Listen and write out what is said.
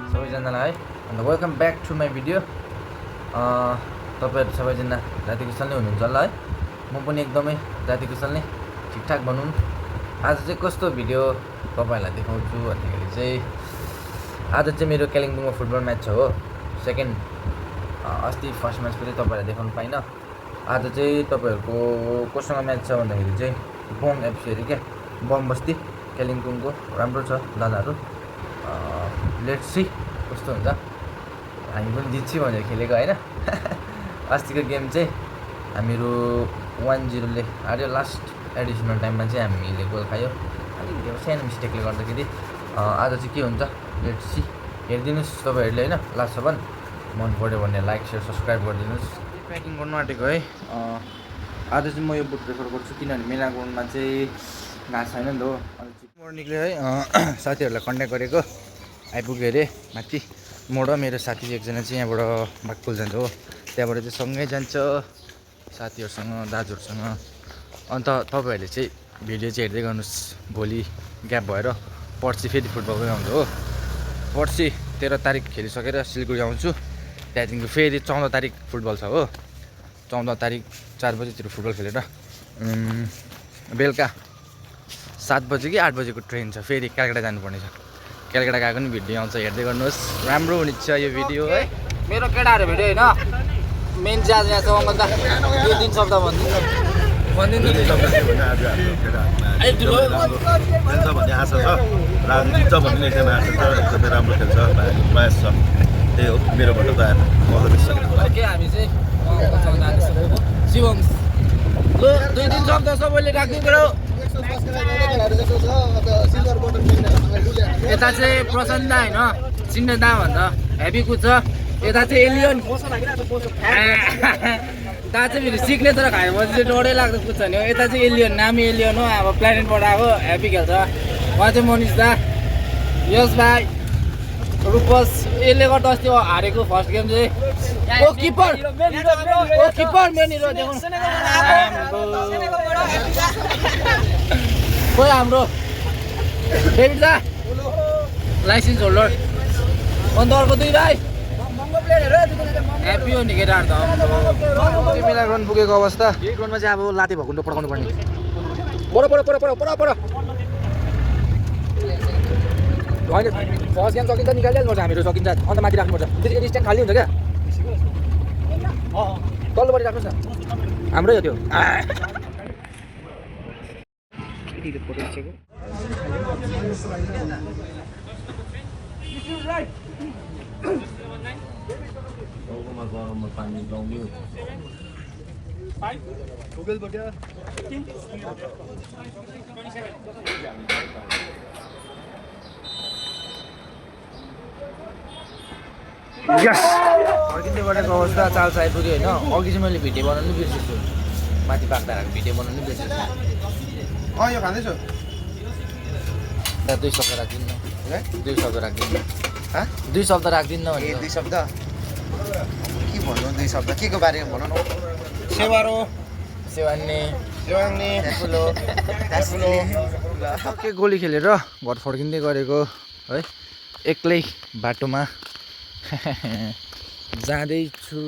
सबैजनालाई अन्त welcome back to my video. तपाईँहरू सबैजना जाति कुशल नै हुनुहुन्छ होला है। म पनि एकदमै जाति कुशल नै ठिकठाक भनौँ। आज चाहिँ कस्तो भिडियो तपाईँहरूलाई देखाउँछु भन्दाखेरि चाहिँ आज चाहिँ मेरो कालिम्पोङमा फुटबल म्याच छ हो, सेकेन्ड। अस्ति फर्स्ट म्याच पनि तपाईँहरूलाई देखाउनु पाइनँ। आज चाहिँ तपाईँहरूको कोसँग म्याच छ भन्दाखेरि चाहिँ बम एफसी अरे क्या, बम बस्ती कालिम्पोङको। राम्रो छ दादाहरू। लेट्स सी कस्तो हुन्छ। हामी पनि जित्छु भनेर खेलेको होइन। अस्तिको गेम चाहिँ हामीहरू 1-0ले हार्यो। लास्ट एडिसनल टाइममा चाहिँ हामीले गोल खायो, अलिक सानो मिस्टेकले गर्दाखेरि। आज चाहिँ के हुन्छ लेट्स सी। हेरिदिनुहोस् तपाईँहरूले होइन लास्टसम्म। मन पऱ्यो भने लाइक सेयर सब्सक्राइब गरिदिनुहोस्। प्याकिङ गर्नु आँटेको है। आज चाहिँ म यो बुट प्रेफर गर्छु किनभने मेला ग्राउन्डमा चाहिँ घाँस छैन नि त हो। अनि निक्ल्यो है। साथीहरूलाई कन्ट्याक्ट गरेको, आइपुग्यो अरे माथि। म र मेरो साथी एकजना चाहिँ यहाँबाट बाघपुल जान्छ हो, त्यहाँबाट चाहिँ सँगै जान्छ साथीहरूसँग दाजुहरूसँग। अन्त तपाईँहरूले चाहिँ भिडियो चाहिँ हेर्दै गर्नुहोस्। भोलि ग्याप भएर पर्सि फेरि फुटबलकै आउँछ हो। पर्सि 13 तारिक खेलिसकेर सिलगढी आउँछु। त्यहाँदेखिको फेरि 14 तारिक फुटबल छ हो। 14 तारिक 4 बजीतिर फुटबल खेलेर बेलुका 7 बजी कि 8 बजीको ट्रेन छ, फेरि कलकत्ता जानुपर्ने छ। कलकत्ता गएको नि भिडियो आउँछ, हेर्दै गर्नुहोस्। राम्रो हुनेछ यो भिडियो है। मेरो केटाहरू भिडियो होइन, मेन चाहिँ आज यहाँ छ अङ्कल दा। यो 3 शब्द भनिदिनु भन्ने आशा छ। जित्छ भन्ने एकदमै आशा छ। एकदमै राम्रो खेल्छ, प्रयास छ। त्यही हो मेरोबाट त मजा दिइसकेको। के हामी चाहिँ शिवम ल 2-3 शब्द सबैले राख्दिनु पऱ्यो। यता चाहिँ प्रसन्न होइन, चिन्ने दा भन्छ हेभी कुद्छ। यता चाहिँ एलियन दा चाहिँ फेरि सिग्नेचर खाएपछि चाहिँ डरै लाग्दो कुद्छ नि हो। यता चाहिँ एलियन, नामी एलियन हो, अब प्लानेटबाट आएको हेभी खेल्छ। उहाँ चाहिँ मनिष दा, यस भाइ, रूपस। यसले गर्दा अस्ति हारेको फर्स्ट गेम चाहिँ ओ किपर मेन हिरो देखाउनु खोइ हाम्रो डेभिड दा लाइसेन्स होल्डर। अन्त अर्को 2 भाइ ह्याप्पी हो नि केटाहरू त। मेला ग्राउन्ड पुगेको अवस्था। यही ग्राउन्डमा चाहिँ अब लाते भकुन्डो पड्काउनु पर्ने। पर होइन फर्स्ट गेम सकिन्छ निकालिहाल्नुपर्छ हामीहरू, सकिन्छ। अन्त माथि राख्नुपर्छ, त्यतिखेर स्ट्यान्ड खाली हुन्छ क्या। तल्लोपट्टि राख्नुहोस् न, हाम्रै हो त्यो। यस फर्किँदै गरेको अवस्था। चाल आइपुग्यो होइन। अघि चाहिँ मैले भिडियो बनाउनु बिर्सेछु, माथि बाख्राहरूको भिडियो बनाउनु बिर्सेछु। यो खाँदैछु। 2 शब्द राखिदिनु न, 2 शब्द राखिदिनु। 2 शब्द राखिदिनु भने 2 शब्द के भन्नु? 2 शब्द के को बारेमा भनौँ न? सेवारो सेवान्ने ठुलो के गोली खेलेर घर फर्किँदै गरेको है। एक्लै बाटोमा जाँदैछु।